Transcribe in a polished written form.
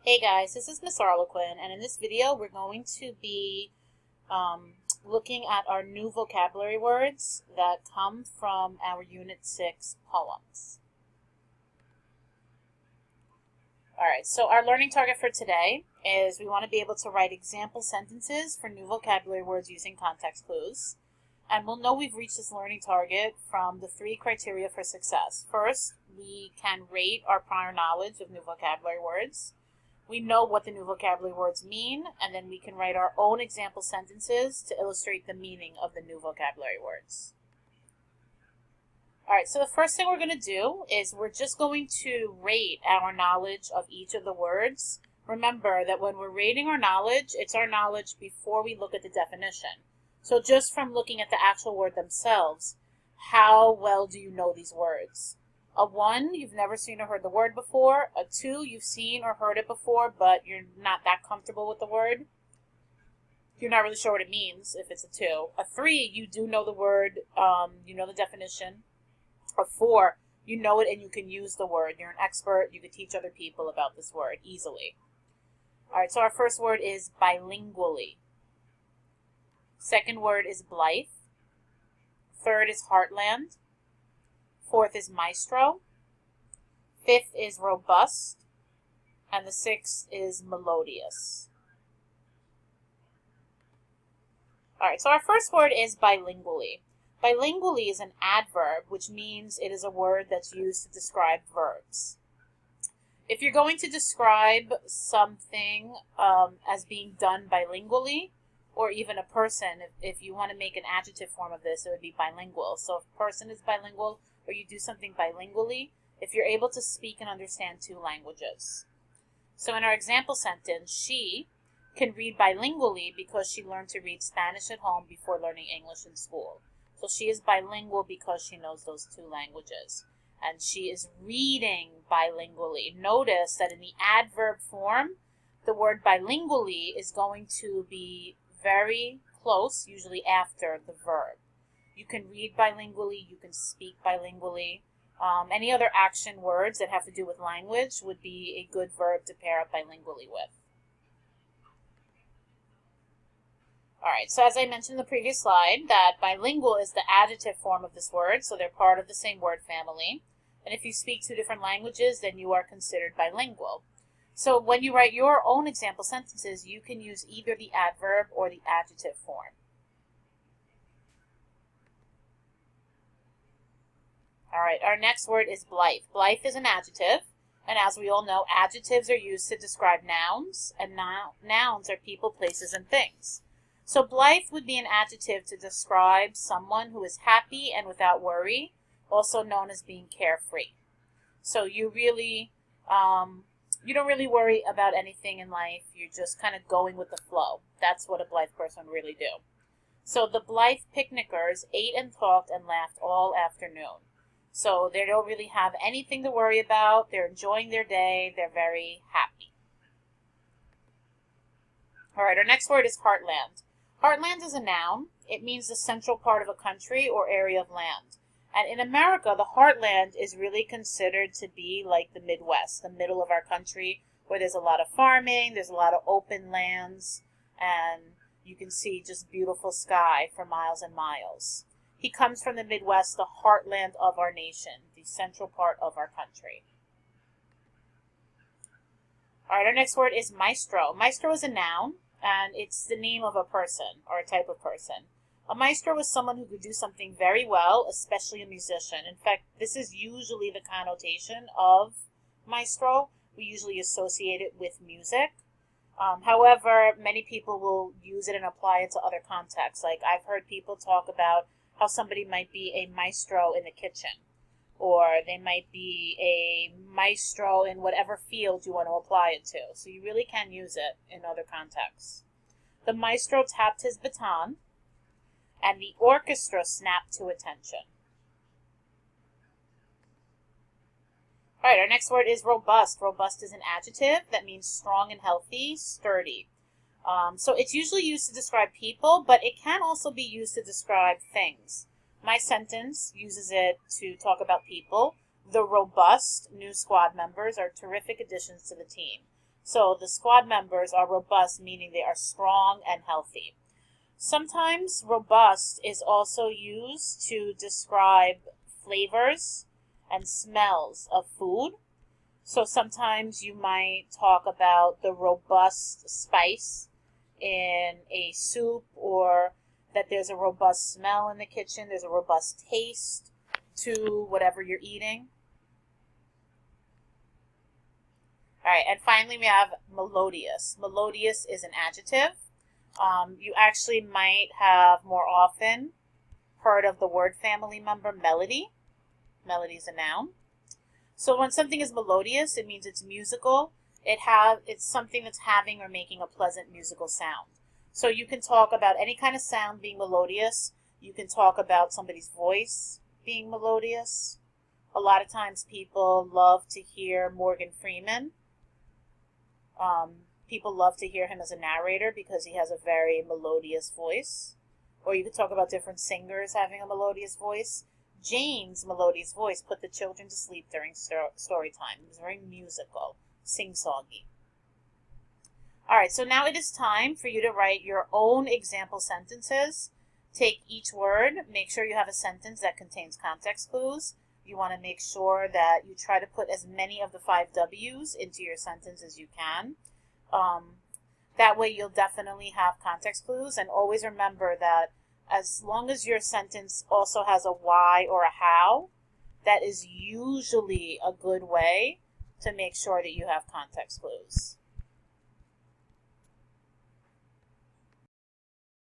Hey guys, this is Miss Arlequin, and in this video we're going to be looking at our new vocabulary words that come from our Unit 6 poems. Alright, so our learning target for today is we want to be able to write example sentences for new vocabulary words using context clues. And we'll know we've reached this learning target from the 3 criteria for success. First, we can rate our prior knowledge of new vocabulary words. We know what the new vocabulary words mean, and then we can write our own example sentences to illustrate the meaning of the new vocabulary words. Alright, so the first thing we're going to do is we're just going to rate our knowledge of each of the words. Remember that when we're rating our knowledge, it's our knowledge before we look at the definition. So just from looking at the actual word themselves, how well do you know these words? A 1, you've never seen or heard the word before. A 2, you've seen or heard it before, but you're not that comfortable with the word. You're not really sure what it means if it's a 2. A 3, you do know the word, you know the definition. A 4, you know it and you can use the word. You're an expert. You could teach other people about this word easily. All right, so our first word is bilingually. Second word is blithe. Third is heartland. Fourth is maestro. Fifth is robust. And the 6th is melodious. Alright, so our first word is bilingually. Bilingually is an adverb, which means it is a word that's used to describe verbs. If you're going to describe something as being done bilingually, or even a person, if you want to make an adjective form of this, it would be bilingual. So if a person is bilingual, or you do something bilingually, if you're able to speak and understand 2 languages. So in our example sentence, she can read bilingually because she learned to read Spanish at home before learning English in school. So she is bilingual because she knows those 2 languages. And she is reading bilingually. Notice that in the adverb form, the word bilingually is going to be very close, usually after the verb. You can read bilingually, you can speak bilingually. Any other action words that have to do with language would be a good verb to pair up bilingually with. Alright, so as I mentioned in the previous slide, that bilingual is the adjective form of this word, so they're part of the same word family. And if you speak 2 different languages, then you are considered bilingual. So when you write your own example sentences, you can use either the adverb or the adjective form. All right, our next word is blithe. Blithe is an adjective, and as we all know, adjectives are used to describe nouns, and nouns are people, places, and things. So blithe would be an adjective to describe someone who is happy and without worry, also known as being carefree. So you really you don't really worry about anything in life. You're just kind of going with the flow. That's what a blithe person would really do. So the blithe picnickers ate and talked and laughed all afternoon. So they don't really have anything to worry about. They're enjoying their day. They're very happy. All right, our next word is heartland. Heartland is a noun. It means the central part of a country or area of land. And in America, the heartland is really considered to be like the Midwest, the middle of our country, where there's a lot of farming, there's a lot of open lands, and you can see just beautiful sky for miles and miles. He comes from the Midwest, the heartland of our nation, the central part of our country. All right, our next word is maestro. Maestro is a noun, and it's the name of a person or a type of person. A maestro is someone who could do something very well, especially a musician. In fact, this is usually the connotation of maestro. We usually associate it with music. However, many people will use it and apply it to other contexts. Like I've heard people talk about how somebody might be a maestro in the kitchen, or they might be a maestro in whatever field you want to apply it to. So you really can use it in other contexts. The maestro tapped his baton, and the orchestra snapped to attention. All right, our next word is robust. Robust is an adjective that means strong and healthy, sturdy. So it's usually used to describe people, but it can also be used to describe things. My sentence uses it to talk about people. The robust new squad members are terrific additions to the team. So the squad members are robust, meaning they are strong and healthy. Sometimes robust is also used to describe flavors and smells of food. So sometimes you might talk about the robust spice in a soup, or that there's a robust smell in the kitchen, there's a robust taste to whatever you're eating. All right, and finally we have melodious. Melodious is an adjective. You actually might have more often heard of the word family member melody. Melody is a noun. So when something is melodious, it means it's musical. It's something that's having or making a pleasant musical sound. So you can talk about any kind of sound being melodious. You can talk about somebody's voice being melodious. A lot of times people love to hear Morgan Freeman. People love to hear him as a narrator because he has a very melodious voice. Or you could talk about different singers having a melodious voice. Jane's melodious voice put the children to sleep during story time. It was very musical, sing-songy. All right, so now it is time for you to write your own example sentences. Take each word, make sure you have a sentence that contains context clues. You want to make sure that you try to put as many of the 5 W's into your sentence as you can. That way you'll definitely have context clues, and always remember that as long as your sentence also has a why or a how, that is usually a good way to make sure that you have context clues.